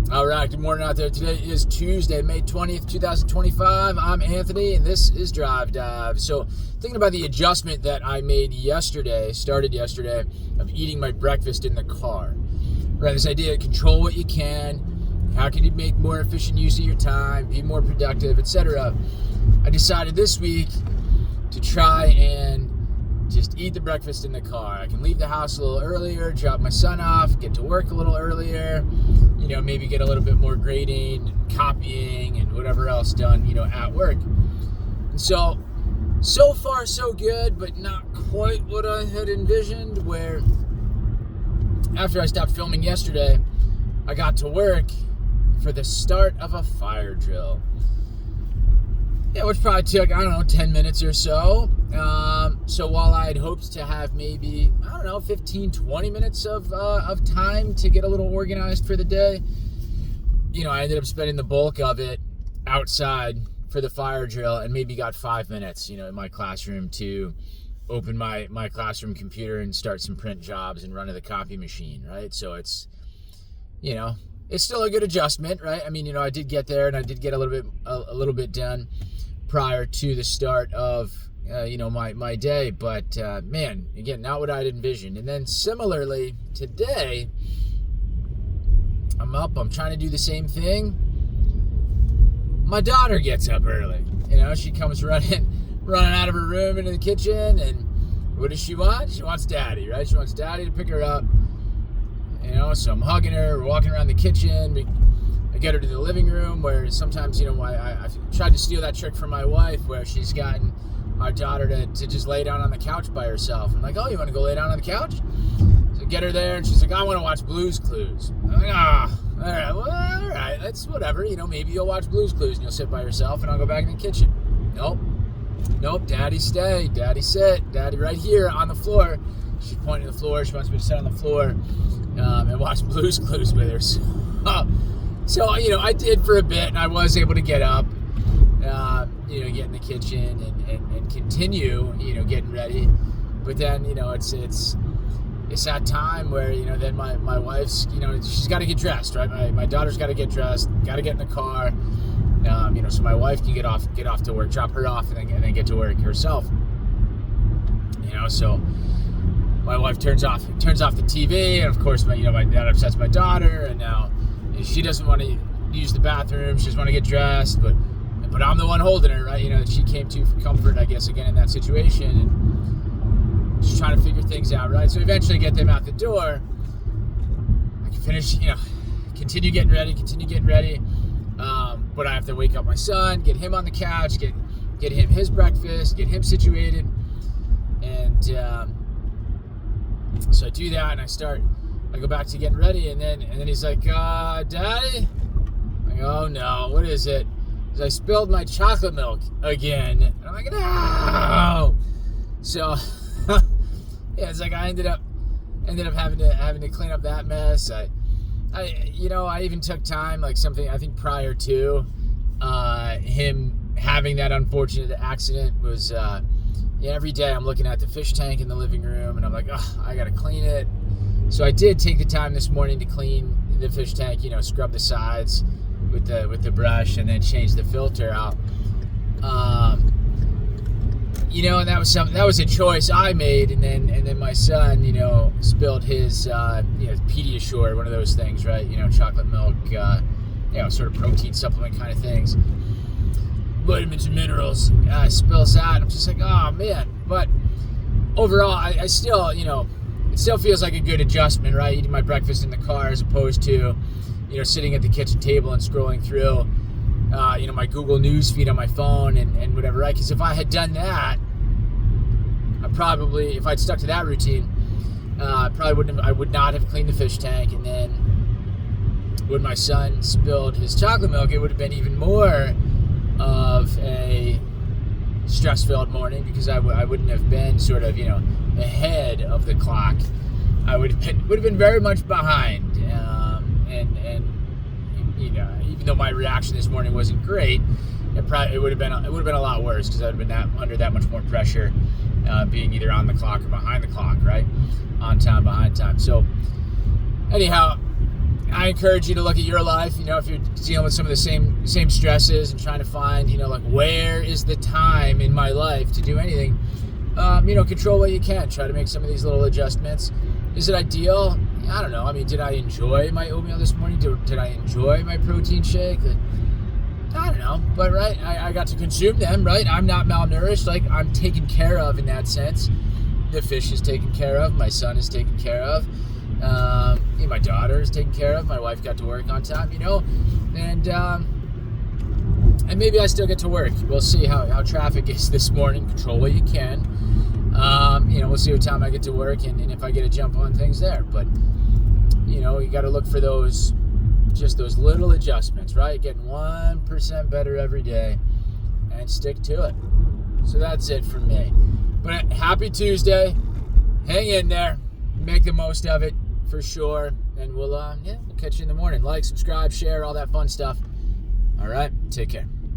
All right, good morning out there. Today is Tuesday, May 20th, 2025. I'm Anthony, and this is Drive Dive. So, thinking about the adjustment that I made started yesterday, of eating my breakfast in the car. Right, this idea of control what you can, how can you make more efficient use of your time, be more productive, etc. I decided this week to try and just eat the breakfast in the car. I can leave the house a little earlier, drop my son off, get to work a little earlier, maybe get a little bit more grading, copying, and whatever else done, at work. And so far so good, but not quite what I had envisioned, where after I stopped filming yesterday, I got to work for the start of a fire drill. Yeah, which probably took, 10 minutes or so. So while I had hoped to have maybe, 15, 20 minutes of time to get a little organized for the day, I ended up spending the bulk of it outside for the fire drill, and maybe got 5 minutes, in my classroom to open my classroom computer and start some print jobs and run to the copy machine, right? So it's still a good adjustment, right? I mean, I did get there, and I did get a little bit done prior to the start of my day, but man, again, not what I'd envisioned. And then similarly today, I'm trying to do the same thing. My daughter gets up early. She comes running out of her room into the kitchen, and what does she want? She wants daddy, right? She wants daddy to pick her up. So I'm hugging her, we're walking around the kitchen. I get her to the living room, where sometimes, I've tried to steal that trick from my wife, where she's gotten our daughter to just lay down on the couch by herself. I'm like, oh, you want to go lay down on the couch? So get her there, and she's like, I want to watch Blue's Clues. I'm like, all right, that's whatever. Maybe you'll watch Blue's Clues and you'll sit by yourself, and I'll go back in the kitchen. Nope, daddy stay, daddy sit, daddy right here on the floor. She's pointing to the floor. She wants me to sit on the floor and watch Blue's Clues with her. So, I did for a bit, and I was able to get up, get in the kitchen and continue, getting ready. But then, it's that time where, then my wife's, she's got to get dressed, right? My daughter's got to get dressed, got to get in the car, so my wife can get off to work, drop her off, and then get to work herself. So my wife turns off the TV, and of course, that upsets my daughter, and now she doesn't want to use the bathroom. She doesn't want to get dressed, but I'm the one holding her, right? That she came to for comfort, I guess, again in that situation, and just trying to figure things out, right? So eventually get them out the door. I can finish, continue getting ready. But I have to wake up my son, get him on the couch, get him his breakfast, get him situated, and so I do that, and I go back to getting ready, and then he's like, Daddy? I'm like, oh no, what is it? He's like, I spilled my chocolate milk again. And I'm like, no! So, yeah, it's like I ended up having to clean up that mess. I even took time, like something, I think prior to him having that unfortunate accident was, every day I'm looking at the fish tank in the living room, and I'm like, I gotta clean it. So I did take the time this morning to clean the fish tank, scrub the sides with the brush, and then change the filter out. And that was a choice I made, and then my son, spilled his Pediasure, one of those things, right? Chocolate milk, sort of protein supplement kind of things, vitamins and minerals, spills out. I'm just like, oh man. But overall, I still, it still feels like a good adjustment, right? Eating my breakfast in the car as opposed to, sitting at the kitchen table and scrolling through, my Google News feed on my phone and whatever, right? Because if I had done that, if I'd stuck to that routine, I would not have cleaned the fish tank. And then when my son spilled his chocolate milk, it would have been even more of a stress-filled morning, because I wouldn't have been sort of, ahead of the clock. I would have been very much behind. And even though my reaction this morning wasn't great, it would have been a lot worse, because I would have been under that much more pressure, being either on the clock or behind the clock, right? On time, behind time. So anyhow, I encourage you to look at your life, if you're dealing with some of the same stresses and trying to find, like, where is the time in my life to do anything. Control what you can. Try to make some of these little adjustments. Is it ideal? I don't know. I mean, did I enjoy my oatmeal this morning? Did I enjoy my protein shake? I don't know. But, right, I got to consume them, right? I'm not malnourished. Like, I'm taken care of in that sense. The fish is taken care of. My son is taken care of. My daughter is taken care of. My wife got to work on time, and maybe I still get to work. We'll see how traffic is this morning. Control what you can. We'll see what time I get to work and if I get a jump on things there. But, you got to look for those little adjustments, right? Getting 1% better every day and stick to it. So that's it from me. But happy Tuesday. Hang in there. Make the most of it for sure. And we'll catch you in the morning. Like, subscribe, share, all that fun stuff. All right. Take care.